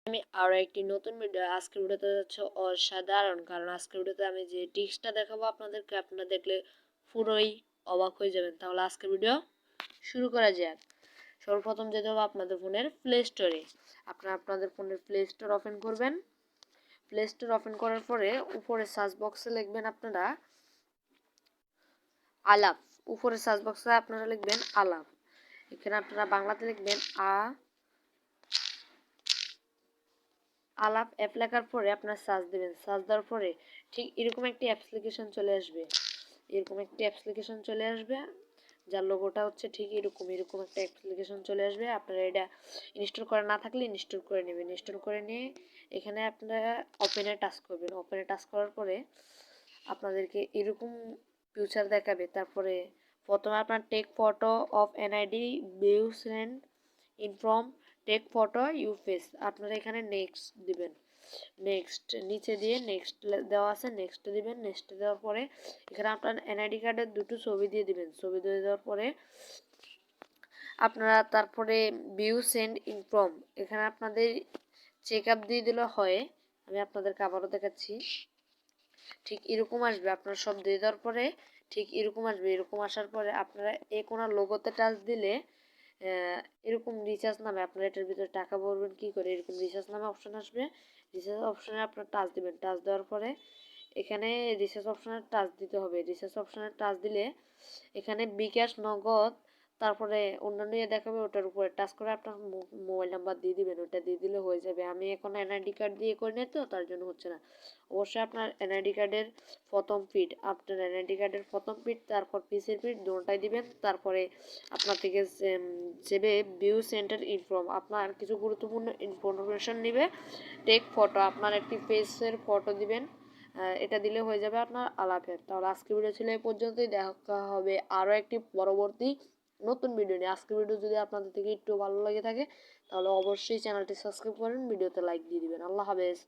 আমি আরও একটি নতুন ভিডিও আজকের ভিডিওতে যাচ্ছে অসাধারণ, কারণ আজকের ভিডিওতে আমি যে টিপসটা দেখাবো আপনাদেরকে, আপনারা দেখলে পুরোই অবাক হয়ে যাবেন। তাহলে আজকের ভিডিও শুরু করা যাক। সর্বপ্রথম যেতে হবে আপনাদের ফোনের প্লে স্টোরে। আপনারা আপনাদের ফোনের প্লে স্টোর ওপেন করবেন। প্লে স্টোর ওপেন করার পরে উপরে সার্চ বক্সে লিখবেন আপনারা আলাপ। উপরে সার্চ বক্সে আপনারা লিখবেন আলাপ। এখানে আপনারা বাংলাতে লিখবেন আলাপ অ্যাপ লেখার পরে আপনার সার্চ দেবেন। সার্চ দেওয়ার পরে ঠিক এরকম একটি অ্যাপ্লিকেশন চলে আসবে। যার লোগোটা হচ্ছে ঠিক এরকম একটা অ্যাপ্লিকেশন চলে আসবে। আপনারা এটা ইনস্টল করা না থাকলে ইনস্টল করে নেবেন। ইনস্টল করে নিয়ে এখানে আপনারা ওপেনে টাচ করবেন। ওপেনে টাচ করার পরে আপনাদেরকে এরকম ফিউচার দেখাবে। তারপরে প্রথমে আপনার take photo of NID views and inform take photo you face, আপনারা এখানে নেক্সট দিবেন। নেক্সট নিচে দিয়ে নেক্সট দেওয়া আছে, নেক্সট দিবেন। নেক্সট দেওয়ার পরে এখানে আপনার এনআইডি কার্ডের দুটো ছবি দিয়ে দিবেন। ছবি দিয়ে দেওয়ার পরে আপনারা তারপরে ভিউ সেন্ড ইনফর্ম, এখানে আপনাদের চেক আপ দিয়ে দিলে হয়। আমি আপনাদেরকে আবারও দেখাচ্ছি। ঠিক এরকম আসবে। আপনারা সব দিয়ে দেওয়ার পরে ঠিক এরকম আসবে। এরকম আসার পরে আপনারা কোনো লোগোতে টাচ দিলে এরকম রিচার্জ নামে আপনারা এটার ভিতরে টাকা ভরবেন কী করে, এরকম রিচার্জ নামে অপশন আসবে। রিচার্জ অপশনে আপনারা টাচ দিবেন। টাচ দেওয়ার পরে এখানে রিচার্জ অপশনে টাচ দিতে হবে। রিচার্জ অপশনে টাচ দিলে এখানে বিকাশ, নগদ, তারপরে অন্যান্য দেখাবে। ওটার উপরে টাচ করে আপনার মোবাইল নাম্বার দিয়ে দিবেন। ওটা দিয়ে দিলে হয়ে যাবে। আমি এখন এনআইডি কার্ড দিয়ে করে নিই, তো তার জন্য হচ্ছে না। অবশ্যই আপনার এনআইডি কার্ডের প্রথম পিট তারপর পিসের পিট দুটোটাই দিবেন। তারপরে আপনার থেকে সেবে ভিউ সেন্টার ইনফর্ম, আপনার কিছু গুরুত্বপূর্ণ ইনফরমেশন নেবে। টেক ফটো, আপনার একটি ফেসের ফটো দিবেন। এটা দিলে হয়ে যাবে আপনার আলাপের। তাহলে আজকের ভিডিও ছিল এই পর্যন্তই। দেখা হবে আরও একটি পরবর্তী নতুন ভিডিও নিয়ে। আজকের ভিডিও যদি আপনাদের থেকে একটু ভালো লাগে থাকে তাহলে অবশ্যই চ্যানেলটি সাবস্ক্রাইব করেন, ভিডিওতে লাইক দিয়ে দিবেন। আল্লাহ হাফেজ।